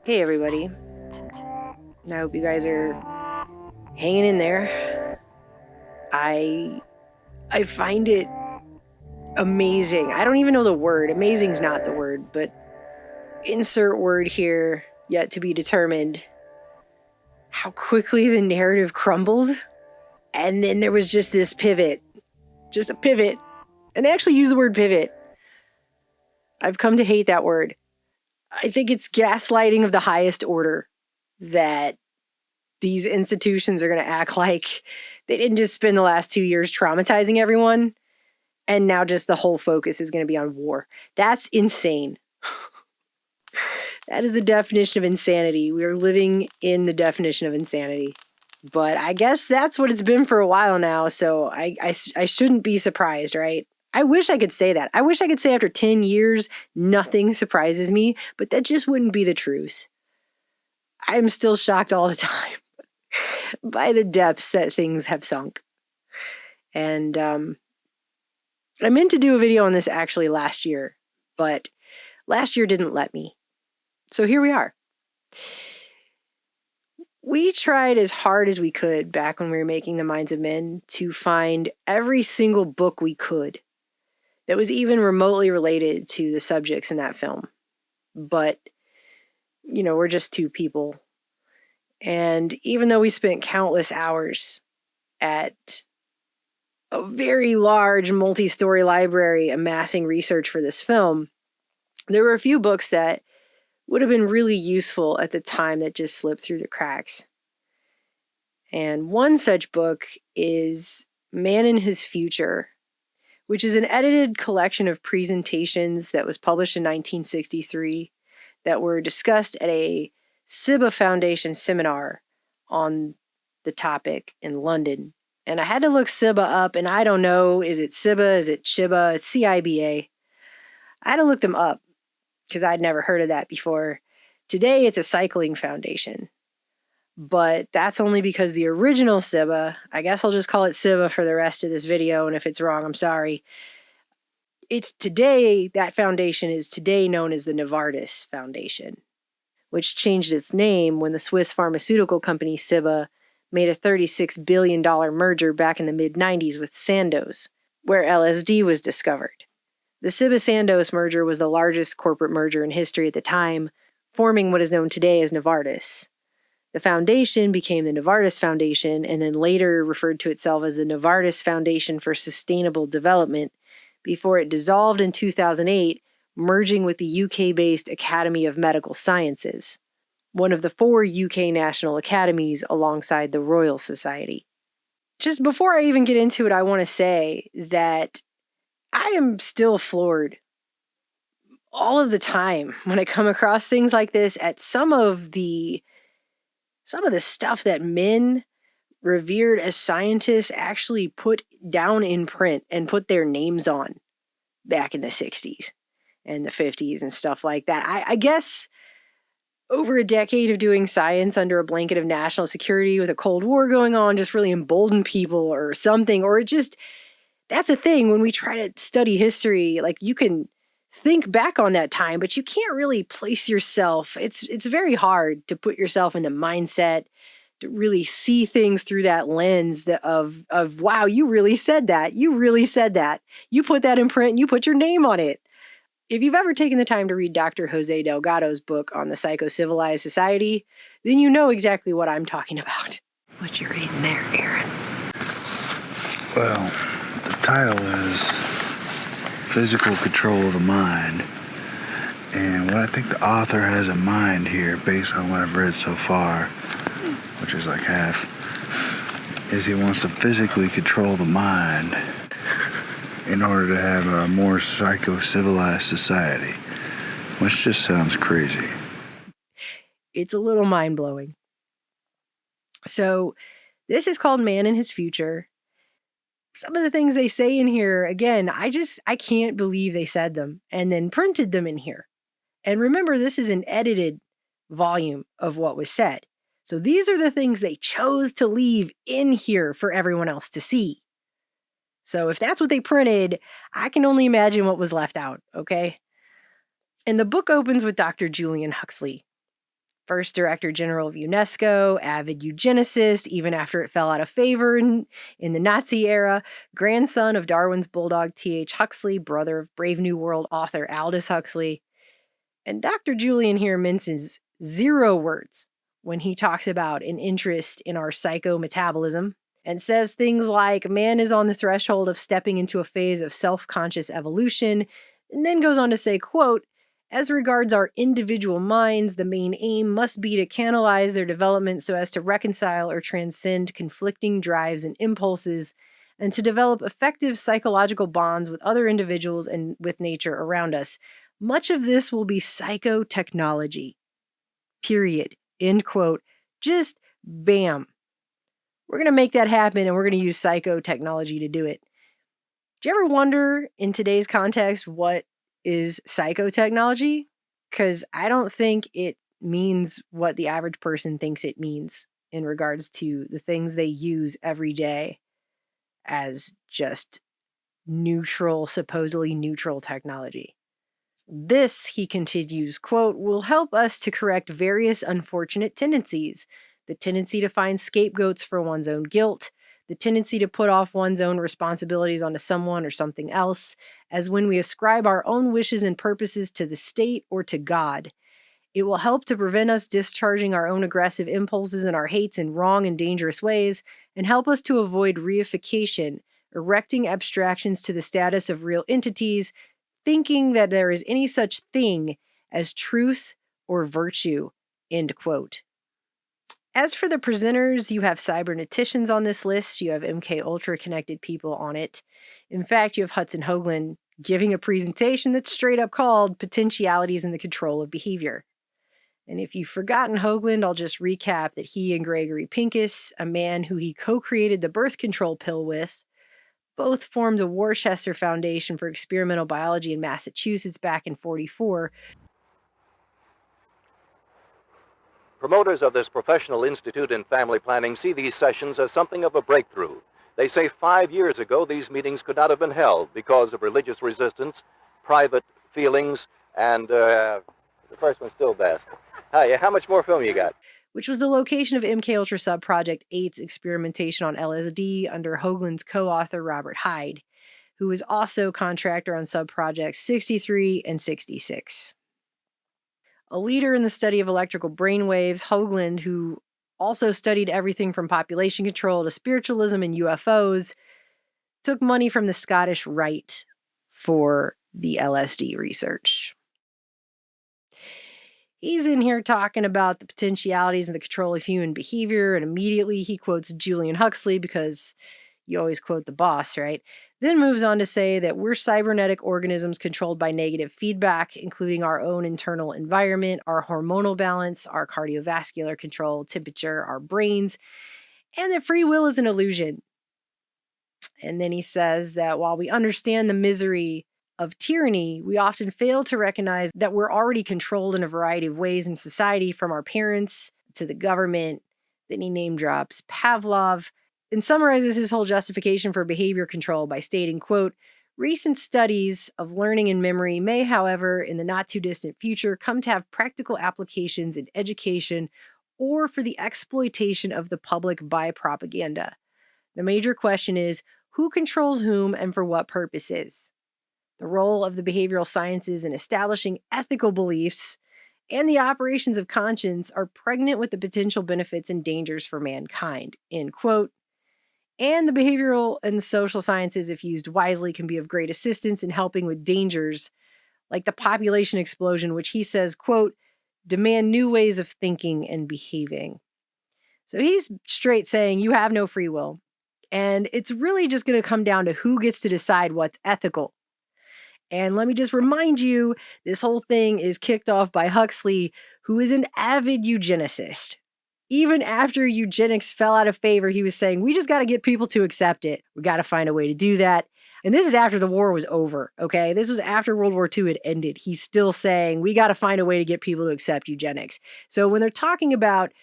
Hey everybody, I hope you guys are hanging in there. I find it amazing. I don't even know the word. Amazing's not the word, but insert word here, yet to be determined. How quickly the narrative crumbled. And then there was just this pivot. Just a pivot. And they actually use the word pivot. I've come to hate that word. I think it's gaslighting of the highest order that these institutions are going to act like they didn't just spend the last 2 years traumatizing everyone, and now just the whole focus is going to be on war. That's insane. That is the definition of insanity. We are living in the definition of insanity. But I guess that's what it's been for a while now, so I shouldn't be surprised, right? I wish I could say that. I wish I could say after 10 years, nothing surprises me, but that just wouldn't be the truth. I'm still shocked all the time by the depths that things have sunk. And I meant to do a video on this actually last year, but last year didn't let me. So here we are. We tried as hard as we could back when we were making The Minds of Men to find every single book we could that was even remotely related to the subjects in that film. But, you know, we're just two people. And even though we spent countless hours at a very large multi-story library amassing research for this film, there were a few books that would have been really useful at the time that just slipped through the cracks. And one such book is Man in His Future, which is an edited collection of presentations that was published in 1963 that were discussed at a Ciba Foundation seminar on the topic in London. And I had to look Ciba up, and I don't know, is it Ciba, is it Chiba, it's CIBA. I had to look them up because I'd never heard of that before. Today, it's a cycling foundation. But that's only because the original Ciba, I guess I'll just call it Ciba for the rest of this video, and if it's wrong, I'm sorry. It's today, that foundation is today known as the Novartis Foundation, which changed its name when the Swiss pharmaceutical company Ciba made a $36 billion merger back in the mid-90s with Sandoz, where LSD was discovered. The Ciba-Sandoz merger was the largest corporate merger in history at the time, forming what is known today as Novartis. The foundation became the Novartis Foundation and then later referred to itself as the Novartis Foundation for Sustainable Development before it dissolved in 2008, merging with the UK-based Academy of Medical Sciences, one of the 4 UK national academies alongside the Royal Society. Just before I even get into it, I want to say that I am still floored all of the time when I come across things like this at some of the stuff that men revered as scientists actually put down in print and put their names on back in the 60s and the 50s and stuff like that. I guess over a decade of doing science under a blanket of national security with a Cold War going on just really emboldened people or something, or it just, that's the thing when we try to study history, like you can think back on that time, but you can't really place yourself. It's very hard to put yourself in the mindset to really see things through that lens of wow, you really said that. You really said that. You put that in print and you put your name on it. If you've ever taken the time to read Dr. Jose Delgado's book on the Psycho-Civilized Society, then you know exactly what I'm talking about. What you reading there, Aaron? Well, the title is Physical Control of the Mind. And what I think the author has in mind here, based on what I've read so far, which is like half, is he wants to physically control the mind in order to have a more psycho-civilized society, which just sounds crazy. It's a little mind-blowing. So this is called Man in His Future. Some of the things they say in here, again, I can't believe they said them and then printed them in here. And remember, this is an edited volume of what was said. So these are the things they chose to leave in here for everyone else to see. So if that's what they printed, I can only imagine what was left out, okay? And the book opens with Dr. Julian Huxley. First Director General of UNESCO, avid eugenicist, even after it fell out of favor in the Nazi era, grandson of Darwin's bulldog T.H. Huxley, brother of Brave New World author Aldous Huxley. And Dr. Julian here minces 0 words when he talks about an interest in our psychometabolism and says things like man is on the threshold of stepping into a phase of self-conscious evolution, and then goes on to say, quote, as regards our individual minds, the main aim must be to canalize their development so as to reconcile or transcend conflicting drives and impulses, and to develop effective psychological bonds with other individuals and with nature around us. Much of this will be psychotechnology. Period. End quote. Just bam. We're going to make that happen, and we're going to use psychotechnology to do it. Do you ever wonder, in today's context, what is psychotechnology? Because I don't think it means what the average person thinks it means in regards to the things they use every day as just neutral, supposedly neutral technology. This, he continues, quote, will help us to correct various unfortunate tendencies. The tendency to find scapegoats for one's own guilt, the tendency to put off one's own responsibilities onto someone or something else, as when we ascribe our own wishes and purposes to the state or to God. It will help to prevent us discharging our own aggressive impulses and our hates in wrong and dangerous ways, and help us to avoid reification, erecting abstractions to the status of real entities, thinking that there is any such thing as truth or virtue, end quote. As for the presenters, you have cyberneticians on this list. You have MK Ultra connected people on it. In fact, you have Hudson Hoagland giving a presentation that's straight up called Potentialities in the Control of Behavior. And if you've forgotten Hoagland, I'll just recap that he and Gregory Pincus, a man who he co-created the birth control pill with, both formed the Worcester Foundation for Experimental Biology in Massachusetts back in '44. Promoters of this professional institute in family planning see these sessions as something of a breakthrough. They say 5 years ago these meetings could not have been held because of religious resistance, private feelings, and the first one's still best. Hi, how much more film you got? Which was the location of MK Ultra Sub-Project 8's experimentation on LSD under Hoagland's co-author Robert Hyde, who was also contractor on sub-projects 63 and 66. A leader in the study of electrical brainwaves, Hoagland, who also studied everything from population control to spiritualism and UFOs, took money from the Scottish Rite for the LSD research. He's in here talking about the potentialities and the control of human behavior, and immediately he quotes Julian Huxley because you always quote the boss, right? Then moves on to say that we're cybernetic organisms controlled by negative feedback, including our own internal environment, our hormonal balance, our cardiovascular control, temperature, our brains, and that free will is an illusion. And then he says that while we understand the misery of tyranny, we often fail to recognize that we're already controlled in a variety of ways in society, from our parents to the government. Then he name drops Pavlov and summarizes his whole justification for behavior control by stating, quote, recent studies of learning and memory may, however, in the not too distant future, come to have practical applications in education or for the exploitation of the public by propaganda. The major question is, who controls whom and for what purposes? The role of the behavioral sciences in establishing ethical beliefs and the operations of conscience are pregnant with the potential benefits and dangers for mankind, end quote. And the behavioral and social sciences, if used wisely, can be of great assistance in helping with dangers like the population explosion, which he says, quote, demand new ways of thinking and behaving. So he's straight saying you have no free will. And it's really just going to come down to who gets to decide what's ethical. And let me just remind you, this whole thing is kicked off by Huxley, who is an avid eugenicist. Even after eugenics fell out of favor, he was saying, we just got to get people to accept it. We got to find a way to do that. And this is after the war was over, okay? This was after World War II had ended. He's still saying, we got to find a way to get people to accept eugenics. So when they're talking about,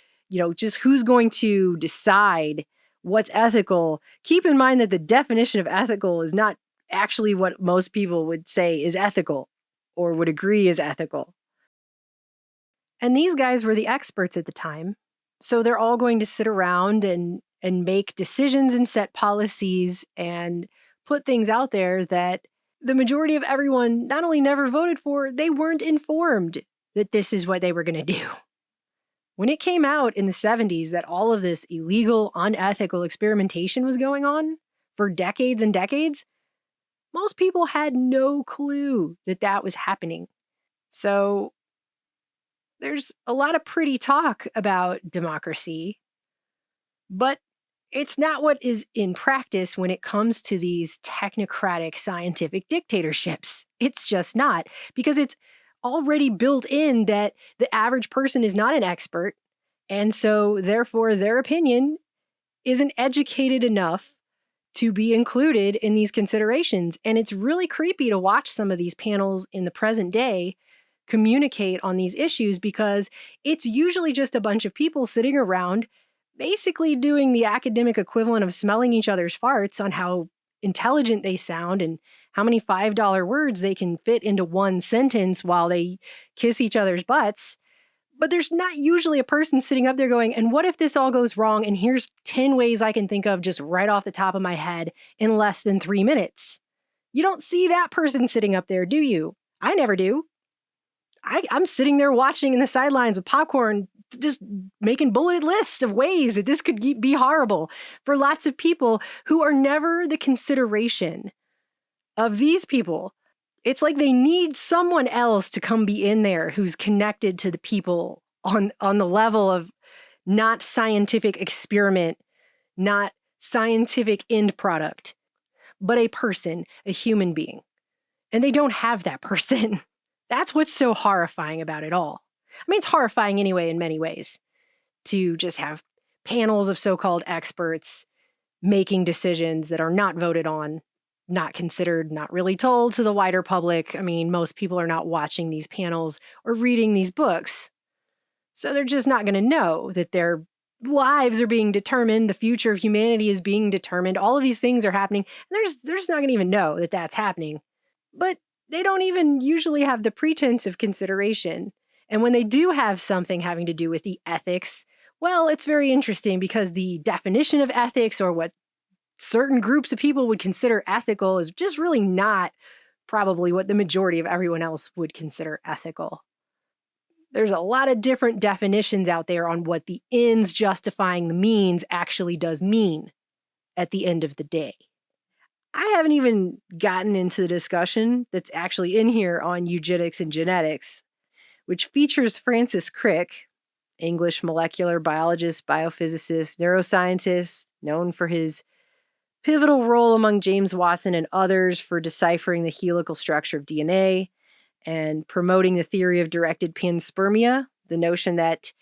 just who's going to decide what's ethical, keep in mind that the definition of ethical is not actually what most people would say is ethical or would agree is ethical. And these guys were the experts at the time. So they're all going to sit around and make decisions and set policies and put things out there that the majority of everyone not only never voted for, they weren't informed that this is what they were going to do. When it came out in the 70s that all of this illegal, unethical experimentation was going on for decades and decades, most people had no clue that that was happening. So there's a lot of pretty talk about democracy, but it's not what is in practice when it comes to these technocratic scientific dictatorships. It's just not, because it's already built in that the average person is not an expert, and so therefore their opinion isn't educated enough to be included in these considerations. And it's really creepy to watch some of these panels in the present day communicate on these issues, because it's usually just a bunch of people sitting around basically doing the academic equivalent of smelling each other's farts on how intelligent they sound and how many $5 words they can fit into one sentence while they kiss each other's butts. But there's not usually a person sitting up there going, and what if this all goes wrong? And here's 10 ways I can think of just right off the top of my head in less than 3 minutes. You don't see that person sitting up there, do you? I never do. I'm sitting there watching in the sidelines with popcorn, just making bulleted lists of ways that this could be horrible for lots of people who are never the consideration of these people. It's like they need someone else to come be in there who's connected to the people on the level of not scientific experiment, not scientific end product, but a person, a human being. And they don't have that person. That's what's so horrifying about it all. I mean, it's horrifying anyway in many ways to just have panels of so-called experts making decisions that are not voted on, not considered, not really told to the wider public. I mean, most people are not watching these panels or reading these books. So they're just not going to know that their lives are being determined, the future of humanity is being determined, all of these things are happening, and they're just not going to even know that that's happening. But they don't even usually have the pretense of consideration. And when they do have something having to do with the ethics, well, it's very interesting, because the definition of ethics, or what certain groups of people would consider ethical, is just really not probably what the majority of everyone else would consider ethical. There's a lot of different definitions out there on what the ends justifying the means actually does mean at the end of the day. I haven't even gotten into the discussion that's actually in here on eugenics and genetics, which features Francis Crick, English molecular biologist, biophysicist, neuroscientist, known for his pivotal role among James Watson and others for deciphering the helical structure of DNA and promoting the theory of directed panspermia, the notion that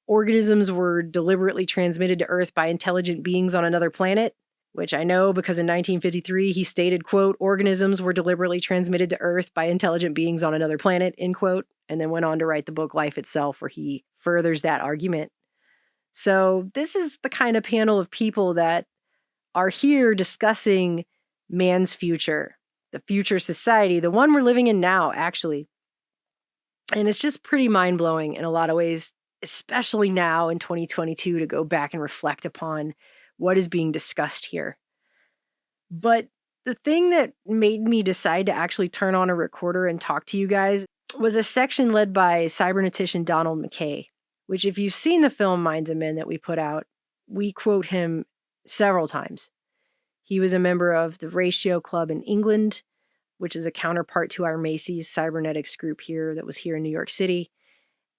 organisms were deliberately transmitted to Earth by intelligent beings on another planet, which I know because in 1953 he stated, quote, organisms were deliberately transmitted to Earth by intelligent beings on another planet, end quote, and then went on to write the book Life Itself, where he furthers that argument. So this is the kind of panel of people that are here discussing man's future, the future society, the one we're living in now, actually. And it's just pretty mind-blowing in a lot of ways, especially now in 2022, to go back and reflect upon what is being discussed here. But the thing that made me decide to actually turn on a recorder and talk to you guys was a section led by cybernetician Donald McKay, which, if you've seen the film Minds of Men that we put out, we quote him several times. He was a member of the Ratio Club in England, which is a counterpart to our Macy's cybernetics group here that was here in New York City.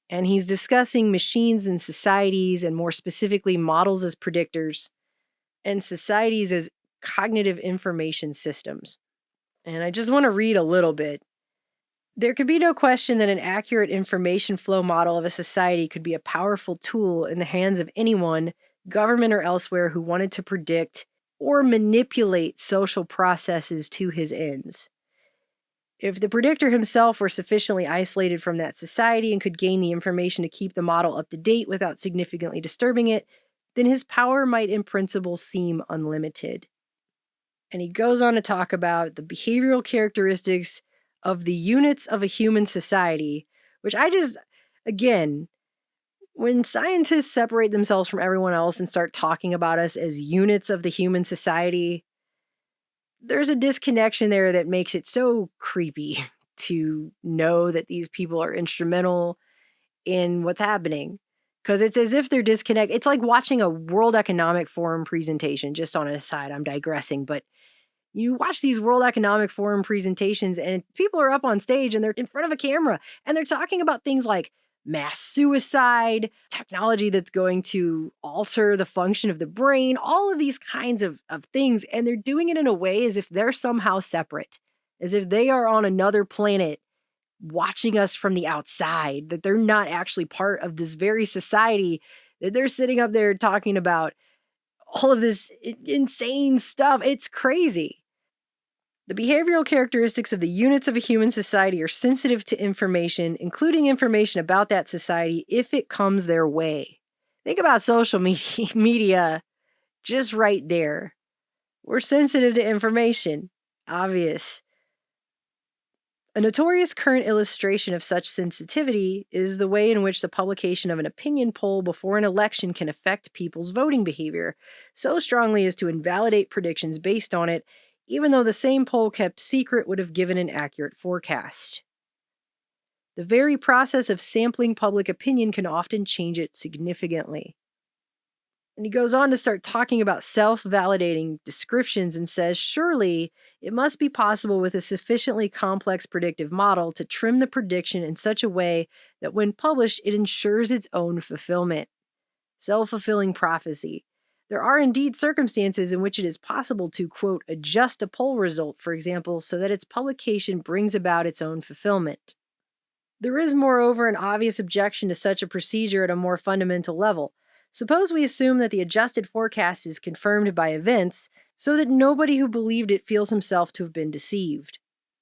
And he's discussing machines and societies, and more specifically, models as predictors and societies as cognitive information systems. And I just want to read a little bit. There could be no question that an accurate information flow model of a society could be a powerful tool in the hands of anyone, government or elsewhere, who wanted to predict or manipulate social processes to his ends. If the predictor himself were sufficiently isolated from that society and could gain the information to keep the model up to date without significantly disturbing it, then his power might in principle seem unlimited. And he goes on to talk about the behavioral characteristics of the units of a human society, which Again, when scientists separate themselves from everyone else and start talking about us as units of the human society, there's a disconnection there that makes it so creepy to know that these people are instrumental in what's happening. Because it's as if they're disconnected. It's like watching a World Economic Forum presentation. Just on an aside, I'm digressing, but you watch these World Economic Forum presentations and people are up on stage and they're in front of a camera and they're talking about things like mass suicide, technology that's going to alter the function of the brain, all of these kinds of things. And they're doing it in a way as if they're somehow separate, as if they are on another planet watching us from the outside, that they're not actually part of this very society, that they're sitting up there talking about all of this insane stuff. It's crazy. The behavioral characteristics of the units of a human society are sensitive to information, including information about that society if it comes their way. Think about social media just right there. We're sensitive to information. Obvious. A notorious current illustration of such sensitivity is the way in which the publication of an opinion poll before an election can affect people's voting behavior so strongly as to invalidate predictions based on it, even though the same poll kept secret would have given an accurate forecast. The very process of sampling public opinion can often change it significantly. And he goes on to start talking about self-validating descriptions and says, surely it must be possible with a sufficiently complex predictive model to trim the prediction in such a way that when published, it ensures its own fulfillment. Self-fulfilling prophecy. There are indeed circumstances in which it is possible to, quote, adjust a poll result, for example, so that its publication brings about its own fulfillment. There is, moreover, an obvious objection to such a procedure at a more fundamental level. Suppose we assume that the adjusted forecast is confirmed by events, so that nobody who believed it feels himself to have been deceived.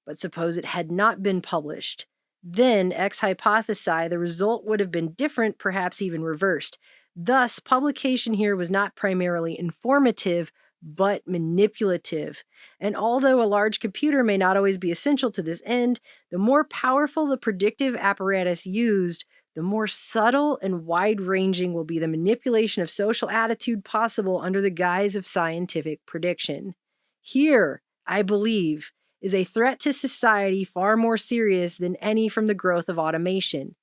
But suppose it had not been published. Then, ex hypothesi, the result would have been different, perhaps even reversed. Thus, publication here was not primarily informative, but manipulative. And although a large computer may not always be essential to this end, the more powerful the predictive apparatus used, the more subtle and wide-ranging will be the manipulation of social attitude possible under the guise of scientific prediction. Here, I believe, is a threat to society far more serious than any from the growth of automation.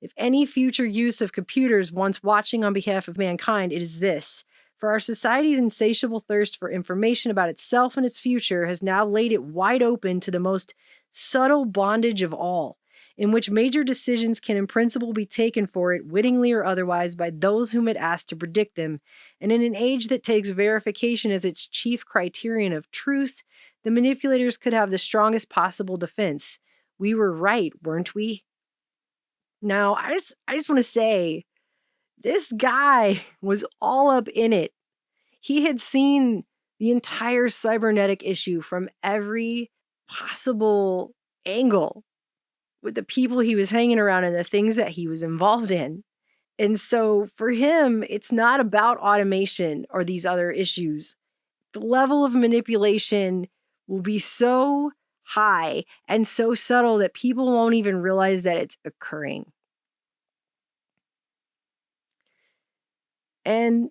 If any future use of computers wants watching on behalf of mankind, it is this. For our society's insatiable thirst for information about itself and its future has now laid it wide open to the most subtle bondage of all, in which major decisions can in principle be taken for it, wittingly or otherwise, by those whom it asks to predict them. And in an age that takes verification as its chief criterion of truth, the manipulators could have the strongest possible defense. We were right, weren't we? Now, I just want to say, this guy was all up in it. He had seen the entire cybernetic issue from every possible angle with the people he was hanging around and the things that he was involved in. And so for him, it's not about automation or these other issues. The level of manipulation will be so high and so subtle that people won't even realize that it's occurring. And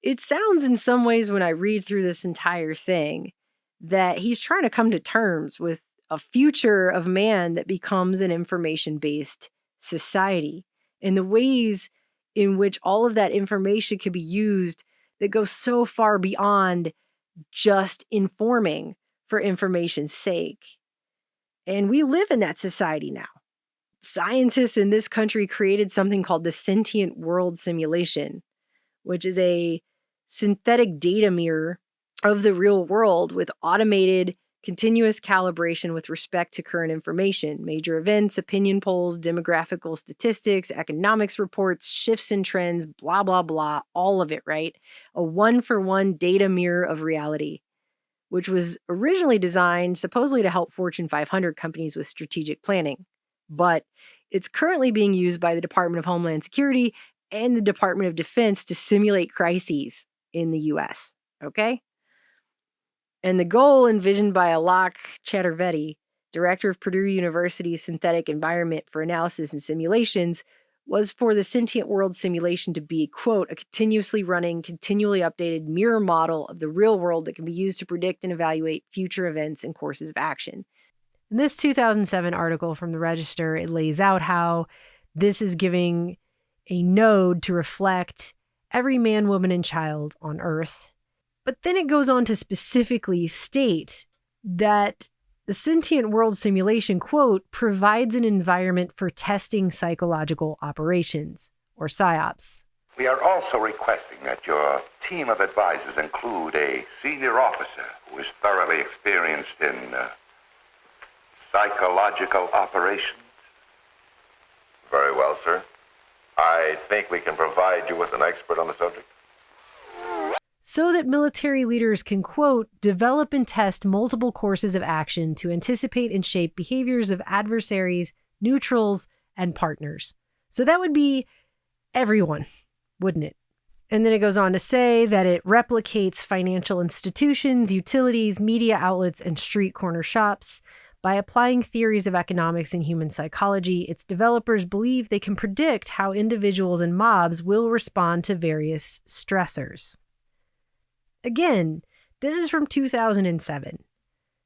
it sounds in some ways when I read through this entire thing that he's trying to come to terms with a future of man that becomes an information-based society, and the ways in which all of that information can be used that go so far beyond just informing for information's sake. And we live in that society now. Scientists in this country created something called the sentient world simulation, which is a synthetic data mirror of the real world with automated, continuous calibration with respect to current information, major events, opinion polls, demographical statistics, economics reports, shifts in trends, blah, blah, blah, all of it, right? A one-for-one data mirror of reality, which was originally designed supposedly to help Fortune 500 companies with strategic planning. But it's currently being used by the Department of Homeland Security and the Department of Defense to simulate crises in the US, okay? And the goal envisioned by Alok Chaturvedi, director of Purdue University's Synthetic Environment for Analysis and Simulations, was for the sentient world simulation to be, quote, a continuously running, continually updated mirror model of the real world that can be used to predict and evaluate future events and courses of action. In this 2007 article from the Register, it lays out how this is giving a node to reflect every man, woman, and child on Earth. But then it goes on to specifically state that the sentient world simulation, quote, provides an environment for testing psychological operations, or PSYOPs. We are also requesting that your team of advisors include a senior officer who is thoroughly experienced in psychological operations. Very well, sir. I think we can provide you with an expert on the subject. So that military leaders can, quote, develop and test multiple courses of action to anticipate and shape behaviors of adversaries, neutrals, and partners. So that would be everyone, wouldn't it? And then it goes on to say that it replicates financial institutions, utilities, media outlets, and street corner shops. By applying theories of economics and human psychology, its developers believe they can predict how individuals and mobs will respond to various stressors. Again, this is from 2007.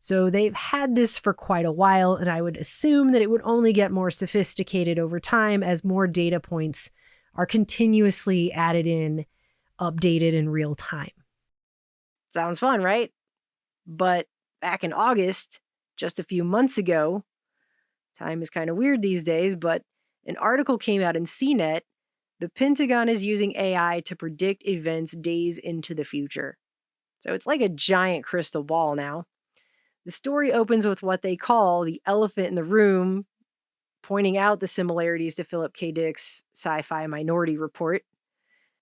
So they've had this for quite a while, and I would assume that it would only get more sophisticated over time as more data points are continuously added in, updated in real time. Sounds fun, right? But back in August, just a few months ago, time is kind of weird these days, but an article came out in CNET. The Pentagon is using AI to predict events days into the future. So it's like a giant crystal ball now. The story opens with what they call the elephant in the room, pointing out the similarities to Philip K. Dick's sci-fi Minority Report.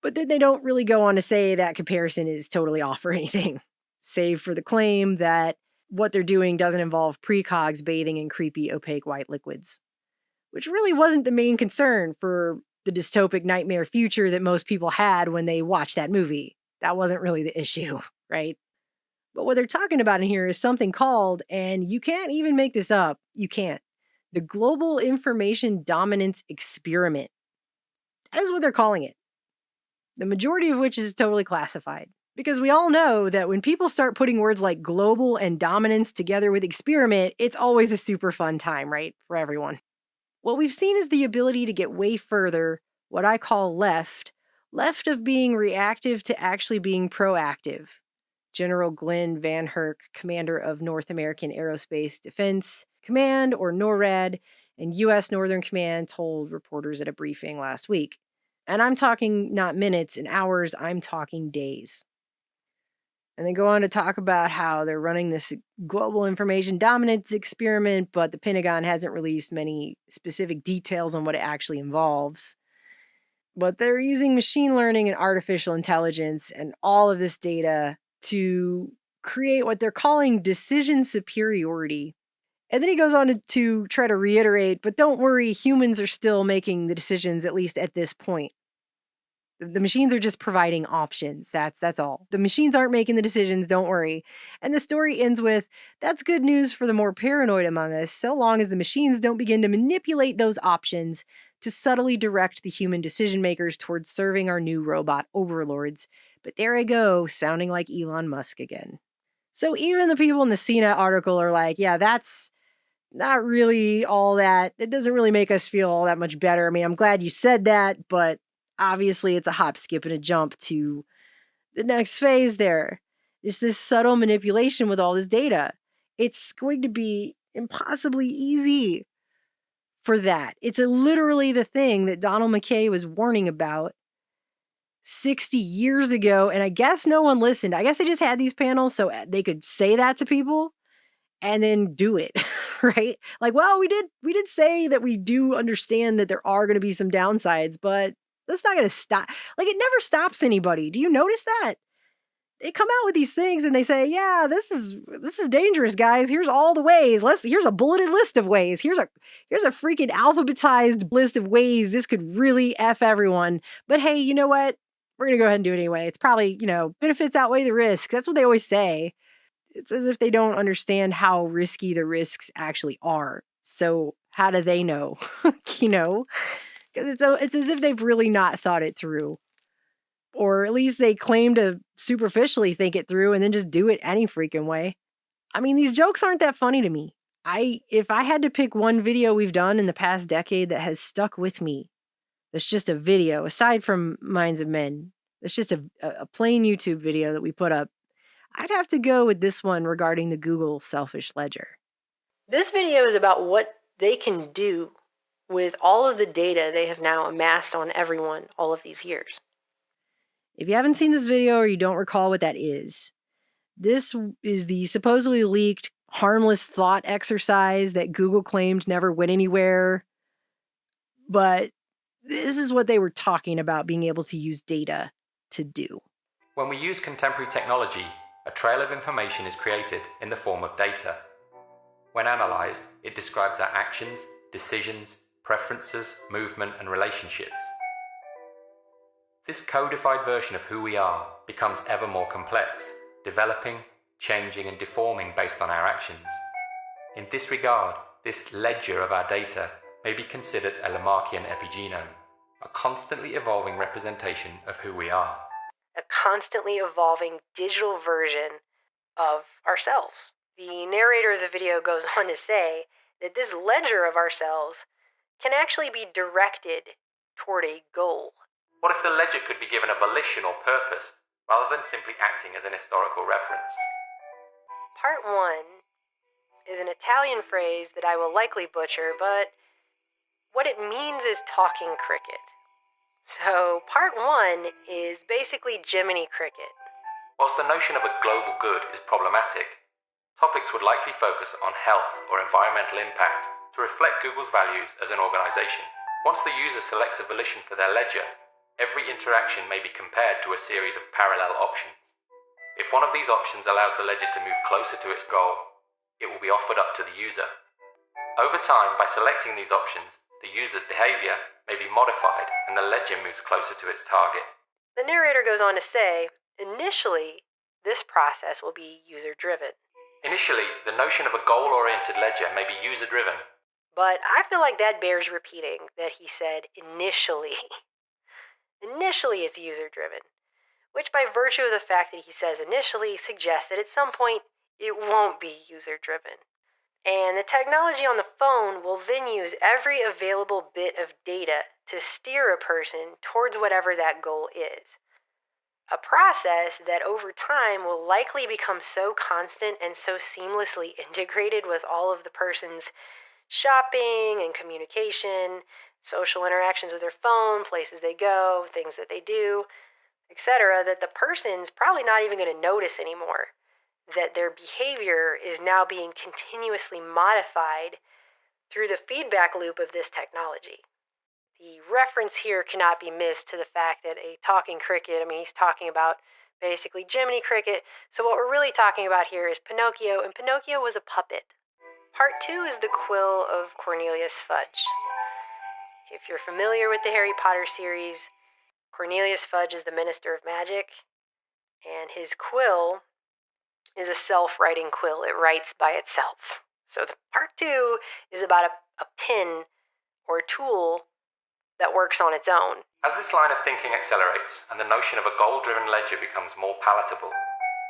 But then they don't really go on to say that comparison is totally off or anything, save for the claim that what they're doing doesn't involve precogs bathing in creepy, opaque white liquids, which really wasn't the main concern for the dystopic nightmare future that most people had when they watched that movie. That wasn't really the issue, right? But what they're talking about in here is something called, and you can't even make this up, you can't, the Global Information Dominance Experiment. That is what they're calling it. The majority of which is totally classified. Because we all know that when people start putting words like global and dominance together with experiment, it's always a super fun time, right? For everyone. What we've seen is the ability to get way further, what I call left of being reactive to actually being proactive. General Glenn Van Herk, commander of North American Aerospace Defense Command, or NORAD, and U.S. Northern Command told reporters at a briefing last week. And I'm talking not minutes and hours, I'm talking days. And they go on to talk about how they're running this global information dominance experiment, but the Pentagon hasn't released many specific details on what it actually involves. But they're using machine learning and artificial intelligence and all of this data to create what they're calling decision superiority. And then he goes on to try to reiterate, but don't worry, humans are still making the decisions, at least at this point. The machines are just providing options. That's all. The machines aren't making the decisions, don't worry. And the story ends with, that's good news for the more paranoid among us, so long as the machines don't begin to manipulate those options to subtly direct the human decision makers towards serving our new robot overlords. But there I go, sounding like Elon Musk again. So even the people in the CNET article are like, yeah, that's not really all that. It doesn't really make us feel all that much better. I mean, I'm glad you said that, but obviously it's a hop, skip, and a jump to the next phase there. It's this subtle manipulation with all this data. It's going to be impossibly easy for that. It's literally the thing that Donald McKay was warning about 60 years ago, and I guess no one listened. I guess they just had these panels so they could say that to people and then do it, right? Like, well, we did say that we do understand that there are going to be some downsides, but that's not going to stop. Like, it never stops anybody. Do you notice that? They come out with these things and they say, yeah, this is dangerous, guys. Here's all the ways. Here's a bulleted list of ways. Here's a freaking alphabetized list of ways this could really F everyone. But hey, you know what? We're going to go ahead and do it anyway. It's probably, benefits outweigh the risks. That's what they always say. It's as if they don't understand how risky the risks actually are. So how do they know? Because Because it's as if they've really not thought it through. Or at least they claim to superficially think it through and then just do it any freaking way. I mean, these jokes aren't that funny to me. If I had to pick one video we've done in the past decade that has stuck with me, that's just a video, aside from Minds of Men, that's just a plain YouTube video that we put up, I'd have to go with this one regarding the Google selfish ledger. This video is about what they can do with all of the data they have now amassed on everyone all of these years. If you haven't seen this video or you don't recall what that is, this is the supposedly leaked harmless thought exercise that Google claimed never went anywhere. But this is what they were talking about being able to use data to do. When we use contemporary technology, a trail of information is created in the form of data. When analyzed, it describes our actions, decisions, preferences, movement, and relationships. This codified version of who we are becomes ever more complex, developing, changing, and deforming based on our actions. In this regard, this ledger of our data may be considered a Lamarckian epigenome, a constantly evolving representation of who we are. A constantly evolving digital version of ourselves. The narrator of the video goes on to say that this ledger of ourselves can actually be directed toward a goal. What if the ledger could be given a volition or purpose, rather than simply acting as an historical reference? Part 1 is an Italian phrase that I will likely butcher, but what it means is talking cricket. So part 1 is basically Jiminy Cricket. Whilst the notion of a global good is problematic, topics would likely focus on health or environmental impact to reflect Google's values as an organization. Once the user selects a volition for their ledger, every interaction may be compared to a series of parallel options. If one of these options allows the ledger to move closer to its goal, it will be offered up to the user. Over time, by selecting these options, the user's behavior may be modified and the ledger moves closer to its target. The narrator goes on to say, initially, this process will be user-driven. Initially, the notion of a goal-oriented ledger may be user-driven. But I feel like that bears repeating, that he said initially. Initially, it's user-driven, which by virtue of the fact that he says initially suggests that at some point it won't be user-driven. And the technology on the phone will then use every available bit of data to steer a person towards whatever that goal is. A process that over time will likely become so constant and so seamlessly integrated with all of the person's shopping and communication, social interactions with their phone, places they go, things that they do, etc., that the person's probably not even going to notice anymore that their behavior is now being continuously modified through the feedback loop of this technology. The reference here cannot be missed to the fact that a talking cricket, he's talking about basically Jiminy Cricket, so what we're really talking about here is Pinocchio, and Pinocchio was a puppet. Part 2 is the quill of Cornelius Fudge. If you're familiar with the Harry Potter series, Cornelius Fudge is the Minister of Magic, and his quill is a self-writing quill. It writes by itself. So the part 2 is about a pin or a tool that works on its own. As this line of thinking accelerates and the notion of a goal-driven ledger becomes more palatable,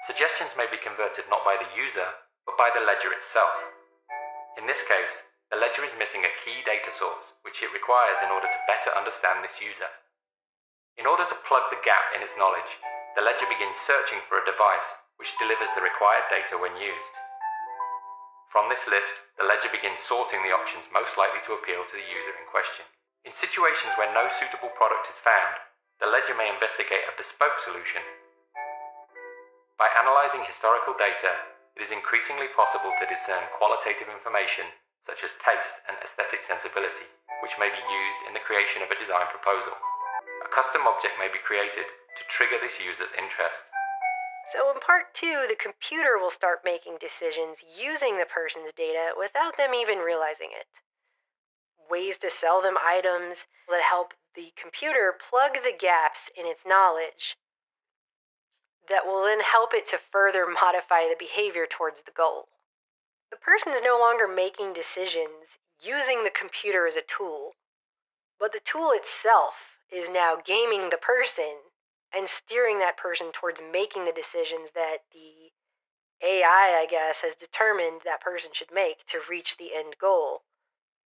suggestions may be converted not by the user, but by the ledger itself. In this case, the ledger is missing a key data source, which it requires in order to better understand this user. In order to plug the gap in its knowledge, the ledger begins searching for a device which delivers the required data when used. From this list, the ledger begins sorting the options most likely to appeal to the user in question. In situations where no suitable product is found, the ledger may investigate a bespoke solution. By analyzing historical data, it is increasingly possible to discern qualitative information such as taste and aesthetic sensibility, which may be used in the creation of a design proposal. A custom object may be created to trigger this user's interest. So in part 2, the computer will start making decisions using the person's data without them even realizing it. Ways to sell them items that help the computer plug the gaps in its knowledge that will then help it to further modify the behavior towards the goal. The person is no longer making decisions using the computer as a tool. But the tool itself is now gaming the person and steering that person towards making the decisions that the AI, I guess, has determined that person should make to reach the end goal,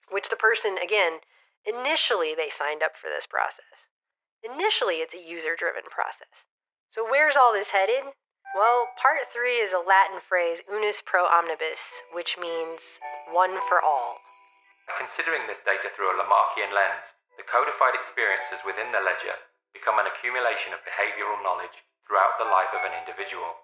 which the person, again, initially they signed up for this process. Initially, it's a user-driven process. So where's all this headed? Well, part 3 is a Latin phrase, unus pro omnibus, which means one for all. Considering this data through a Lamarckian lens, the codified experiences within the ledger become an accumulation of behavioral knowledge throughout the life of an individual.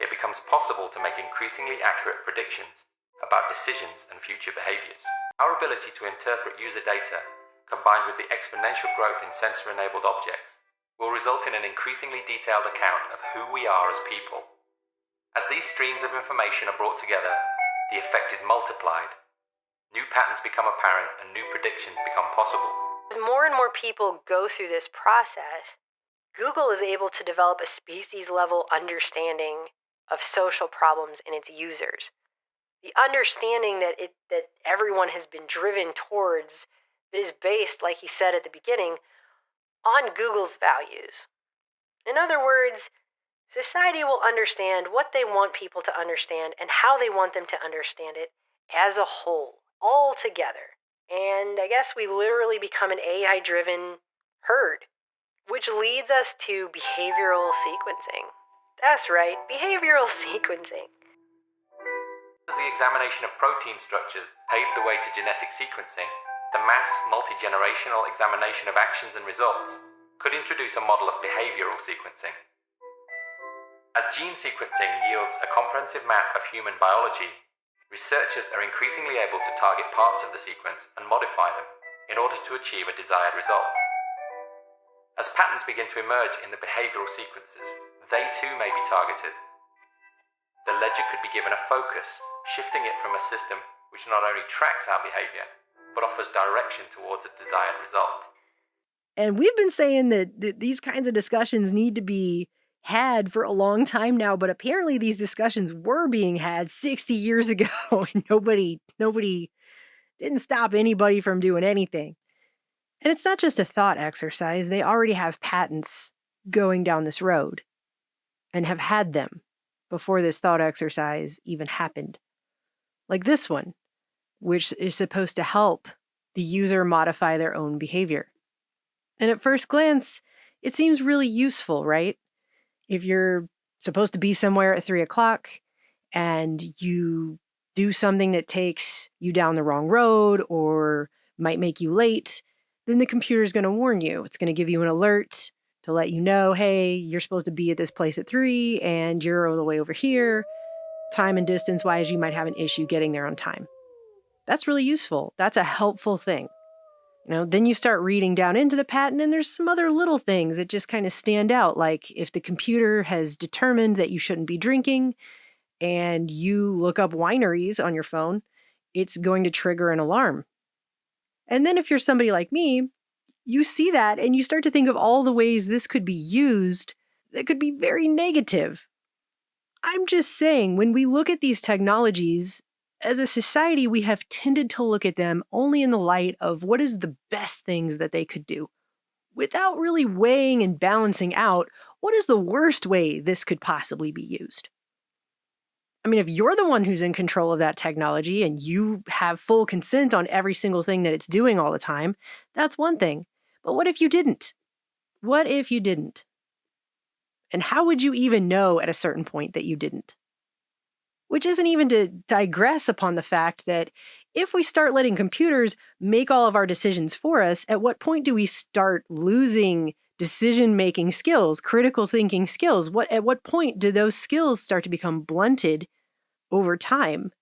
It becomes possible to make increasingly accurate predictions about decisions and future behaviors. Our ability to interpret user data, combined with the exponential growth in sensor-enabled objects, will result in an increasingly detailed account of who we are as people. As these streams of information are brought together, the effect is multiplied. New patterns become apparent and new predictions become possible. As more and more people go through this process, Google is able to develop a species-level understanding of social problems in its users. The understanding that everyone has been driven towards is based, like he said at the beginning, on Google's values. In other words, society will understand what they want people to understand and how they want them to understand it as a whole, all together. And I guess we literally become an AI-driven herd, which leads us to behavioral sequencing. That's right, behavioral sequencing. As the examination of protein structures paved the way to genetic sequencing, the mass, multi-generational examination of actions and results could introduce a model of behavioral sequencing. As gene sequencing yields a comprehensive map of human biology, researchers are increasingly able to target parts of the sequence and modify them in order to achieve a desired result. As patterns begin to emerge in the behavioral sequences, they too may be targeted. The ledger could be given a focus, shifting it from a system which not only tracks our behavior, but offers direction towards a desired result. And we've been saying that these kinds of discussions need to be had for a long time now, but apparently these discussions were being had 60 years ago, and nobody didn't stop anybody from doing anything. And it's not just a thought exercise. They already have patents going down this road and have had them before this thought exercise even happened. Like this one, which is supposed to help the user modify their own behavior. And at first glance, it seems really useful, right? If you're supposed to be somewhere at 3 o'clock and you do something that takes you down the wrong road or might make you late, then the computer is going to warn you. It's going to give you an alert to let you know, hey, you're supposed to be at this place at 3 and you're all the way over here. Time and distance wise, you might have an issue getting there on time. That's really useful. That's a helpful thing. Then you start reading down into the patent and there's some other little things that just kind of stand out. Like if the computer has determined that you shouldn't be drinking and you look up wineries on your phone, it's going to trigger an alarm. And then if you're somebody like me, you see that and you start to think of all the ways this could be used that could be very negative. I'm just saying, when we look at these technologies, as a society, we have tended to look at them only in the light of what is the best things that they could do, without really weighing and balancing out what is the worst way this could possibly be used. I mean, if you're the one who's in control of that technology and you have full consent on every single thing that it's doing all the time, that's one thing. But what if you didn't? What if you didn't? And how would you even know at a certain point that you didn't? Which isn't even to digress upon the fact that if we start letting computers make all of our decisions for us, at what point do we start losing decision-making skills, critical thinking skills? At what point do those skills start to become blunted over time?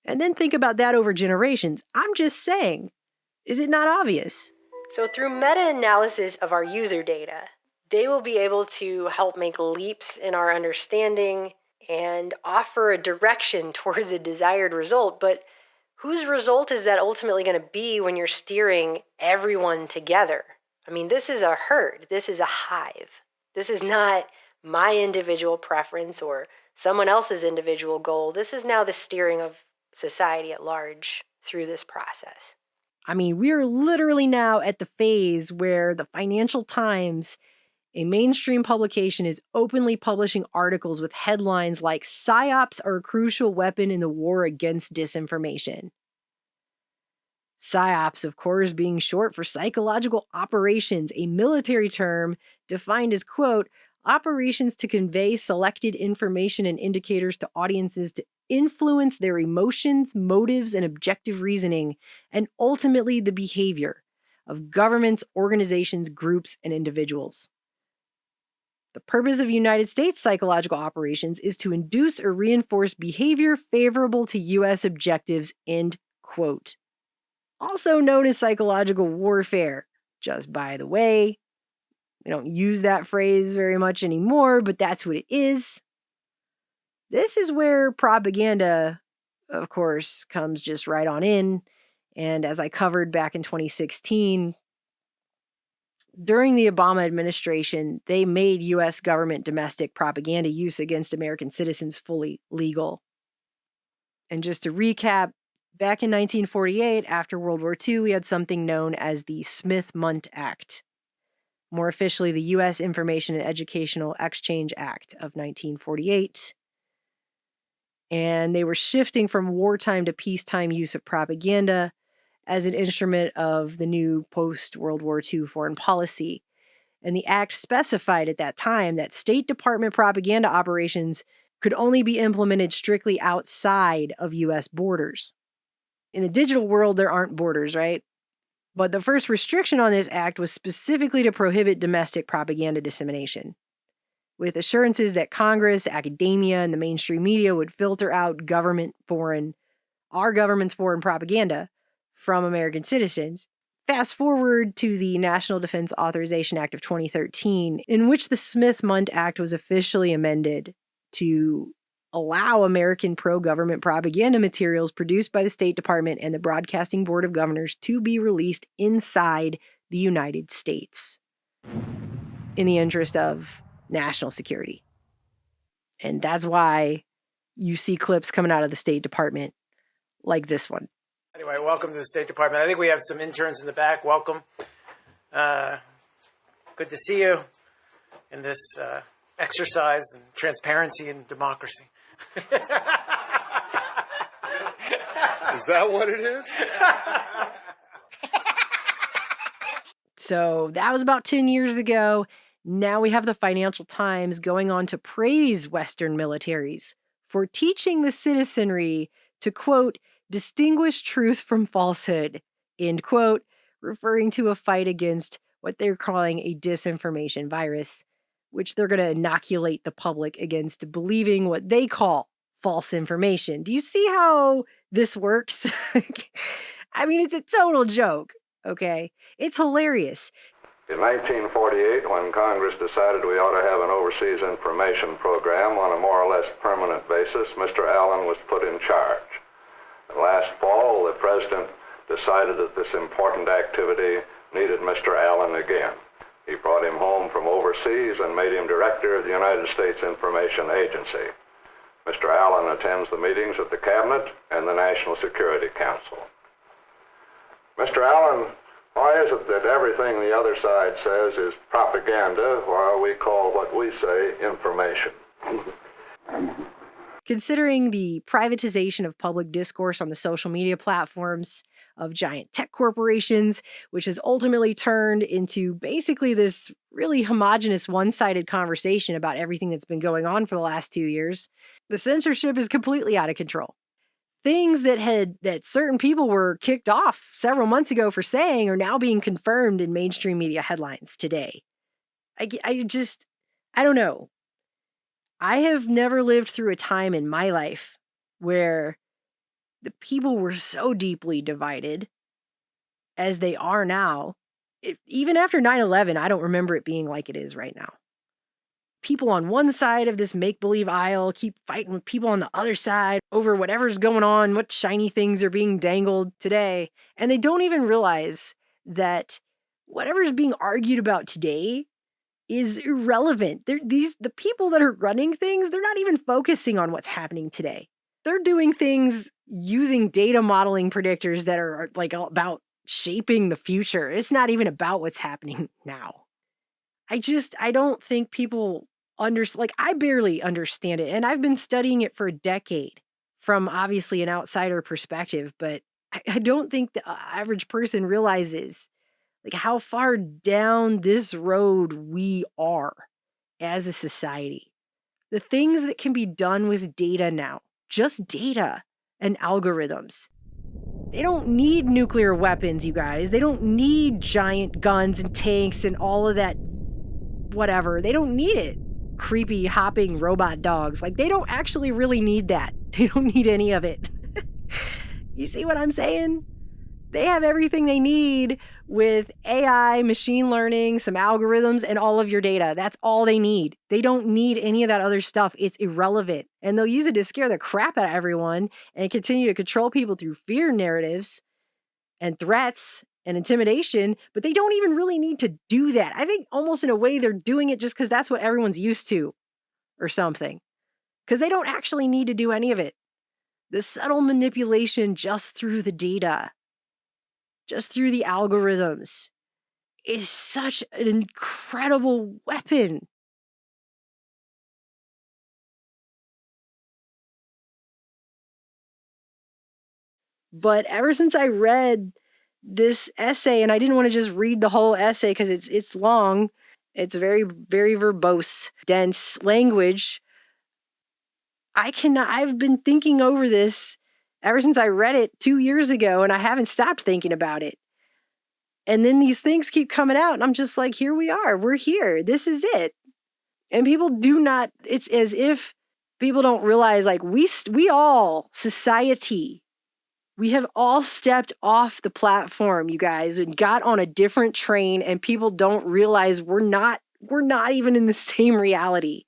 And then think about that over generations. I'm just saying, is it not obvious? So through meta-analysis of our user data, they will be able to help make leaps in our understanding and offer a direction towards a desired result. But whose result is that ultimately going to be when you're steering everyone together? I mean, this is a herd. This is a hive. This is not my individual preference or someone else's individual goal. This is now the steering of society at large through this process. I mean, we are literally now at the phase where the Financial Times, a mainstream publication, is openly publishing articles with headlines like "Psyops are a crucial weapon in the war against disinformation." Psyops, of course, being short for psychological operations, a military term defined as, quote, operations to convey selected information and indicators to audiences to influence their emotions, motives, and objective reasoning, and ultimately the behavior of governments, organizations, groups, and individuals. The purpose of United States psychological operations is to induce or reinforce behavior favorable to U.S. objectives, end quote. Also known as psychological warfare. Just by the way, we don't use that phrase very much anymore, but that's what it is. This is where propaganda, of course, comes just right on in. And as I covered back in 2016, during the Obama administration, they made U.S. government domestic propaganda use against American citizens fully legal. And just to recap, back in 1948, after World War II, we had something known as the Smith-Mundt Act. More officially, the U.S. Information and Educational Exchange Act of 1948. And they were shifting from wartime to peacetime use of propaganda as an instrument of the new post-World War II foreign policy. And the act specified at that time that State Department propaganda operations could only be implemented strictly outside of U.S. borders. In the digital world, there aren't borders, right? But the first restriction on this act was specifically to prohibit domestic propaganda dissemination, with assurances that Congress, academia, and the mainstream media would filter out our government's foreign propaganda from American citizens. Fast forward to the National Defense Authorization Act of 2013, in which the Smith-Mundt Act was officially amended to allow American pro-government propaganda materials produced by the State Department and the Broadcasting Board of Governors to be released inside the United States in the interest of national security. And that's why you see clips coming out of the State Department like this one. Anyway, welcome to the State Department. I think we have some interns in the back. Welcome. Good to see you in this exercise in transparency and democracy. Is that what it is? So that was about 10 years ago. Now we have the Financial Times going on to praise Western militaries for teaching the citizenry to, quote, distinguish truth from falsehood, end quote, referring to a fight against what they're calling a disinformation virus, which they're going to inoculate the public against believing what they call false information. Do you see how this works? I mean, it's a total joke, okay? It's hilarious. In 1948, when Congress decided we ought to have an overseas information program on a more or less permanent basis, Mr. Allen was put in charge. And last fall, the President decided that this important activity needed Mr. Allen again. He brought him home from overseas and made him director of the United States Information Agency. Mr. Allen attends the meetings of the Cabinet and the National Security Council. Mr. Allen, why is it that everything the other side says is propaganda while we call what we say information? Considering the privatization of public discourse on the social media platforms of giant tech corporations, which has ultimately turned into basically this really homogenous, one-sided conversation about everything that's been going on for the last 2 years, the censorship is completely out of control. Things that certain people were kicked off several months ago for saying are now being confirmed in mainstream media headlines today. I don't know. I have never lived through a time in my life where the people were so deeply divided as they are now. Even after 9/11, I don't remember it being like it is right now. People on one side of this make-believe aisle keep fighting with people on the other side over whatever's going on, what shiny things are being dangled today. And they don't even realize that whatever's being argued about today is irrelevant. The people that are running things, they're not even focusing on what's happening today. They're doing things using data modeling predictors that are like about shaping the future. It's not even about what's happening now. I don't think people like, I barely understand it. And I've been studying it for a decade from obviously an outsider perspective, but I don't think the average person realizes like how far down this road we are as a society. The things that can be done with data now, just data and algorithms. They don't need nuclear weapons, you guys. They don't need giant guns and tanks and all of that whatever. They don't need it. Creepy hopping robot dogs. Like, they don't actually really need that. They don't need any of it. You see what I'm saying? They have everything they need with AI, machine learning, some algorithms, and all of your data. That's all they need. They don't need any of that other stuff. It's irrelevant. And they'll use it to scare the crap out of everyone and continue to control people through fear narratives and threats and intimidation, but they don't even really need to do that. I think almost in a way they're doing it just because that's what everyone's used to or something. Because they don't actually need to do any of it. The subtle manipulation just through the data, just through the algorithms, is such an incredible weapon. But ever since I read this essay, and I didn't want to just read the whole essay because it's long, it's very, very verbose, dense language. I've been thinking over this ever since I read it 2 years ago, and I haven't stopped thinking about it. And then these things keep coming out, and I'm just like, here we are. We're here. This is it. And people do not, it's as if people don't realize, like, we all, society, we have all stepped off the platform, you guys, and got on a different train, and people don't realize we're not even in the same reality.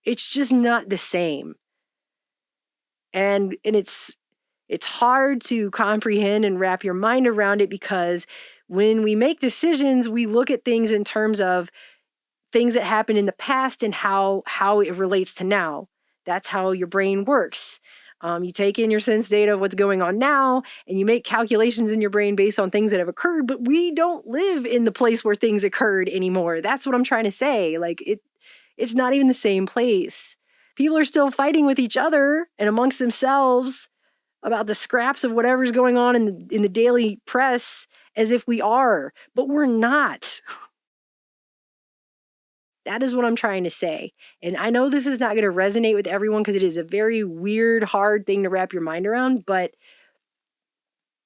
It's just not the same. And it's hard to comprehend and wrap your mind around it, because when we make decisions, we look at things in terms of things that happened in the past and how it relates to now. That's how your brain works. You take in your sense data of what's going on now, and you make calculations in your brain based on things that have occurred, but we don't live in the place where things occurred anymore. That's what I'm trying to say. Like, it's not even the same place. People are still fighting with each other and amongst themselves about the scraps of whatever's going on in the daily press as if we are, but we're not. That is what I'm trying to say. And I know this is not going to resonate with everyone because it is a very weird, hard thing to wrap your mind around, but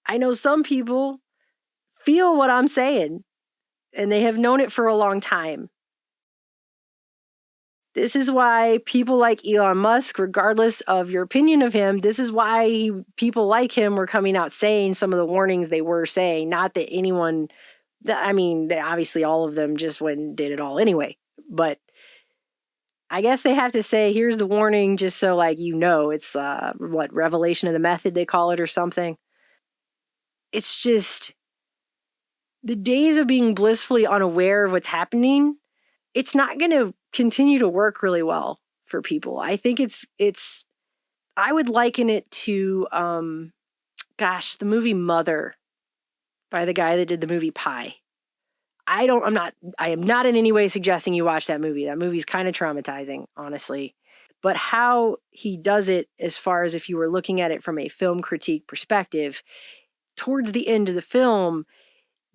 I know some people feel what I'm saying, and they have known it for a long time. This is why people like Elon Musk, regardless of your opinion of him, this is why people like him were coming out saying some of the warnings they were saying. Not that anyone, I mean, obviously all of them just went and did it all anyway. But I guess they have to say, here's the warning, just so, like, you know, it's revelation of the method they call it or something. It's just the days of being blissfully unaware of what's happening. It's not going to continue to work really well for people. I think I would liken it to, the movie Mother by the guy that did the movie Pi. I am not in any way suggesting you watch that movie. That movie's kind of traumatizing, honestly. But how he does it, as far as if you were looking at it from a film critique perspective, towards the end of the film,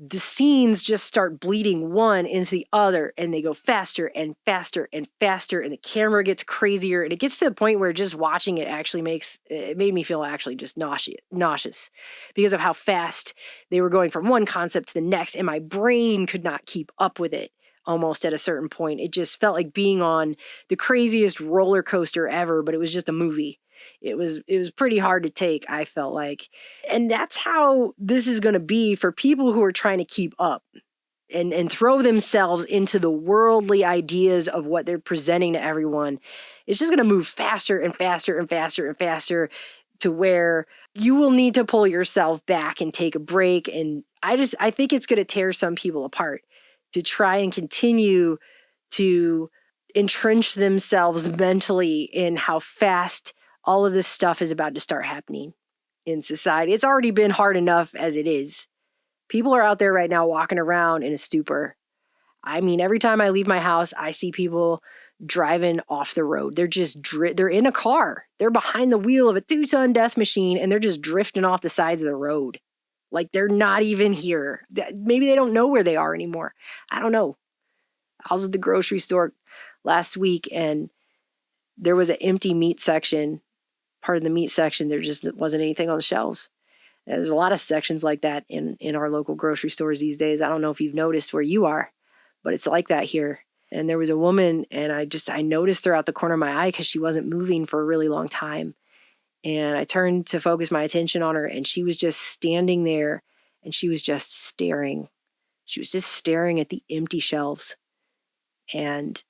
the scenes just start bleeding one into the other, and they go faster and faster and faster, and the camera gets crazier, and it gets to the point where just watching it actually made me feel actually just nauseous because of how fast they were going from one concept to the next, and my brain could not keep up with it. Almost at a certain point, it just felt like being on the craziest roller coaster ever, but it was just a movie. It was pretty hard to take, I felt like. And that's how this is going to be for people who are trying to keep up and throw themselves into the worldly ideas of what they're presenting to everyone. It's just going to move faster and faster and faster and faster to where you will need to pull yourself back and take a break. And I think it's going to tear some people apart to try and continue to entrench themselves mentally in how fast all of this stuff is about to start happening in society. It's already been hard enough as it is, People are out there right now walking around in a stupor. I mean, every time I leave my house, I see people driving off the road. They're just, they're in a car. They're behind the wheel of a 2-ton death machine and they're just drifting off the sides of the road. Like they're not even here. Maybe they don't know where they are anymore. I don't know. I was at the grocery store last week and there was an empty meat section. Part of the meat section, there just wasn't anything on the shelves. There's a lot of sections like that in our local grocery stores these days. I don't know if you've noticed where you are, but it's like that here. And there was a woman, and I noticed her out the corner of my eye because she wasn't moving for a really long time. And I turned to focus my attention on her, and she was just standing there, and she was just staring. She was just staring at the empty shelves. And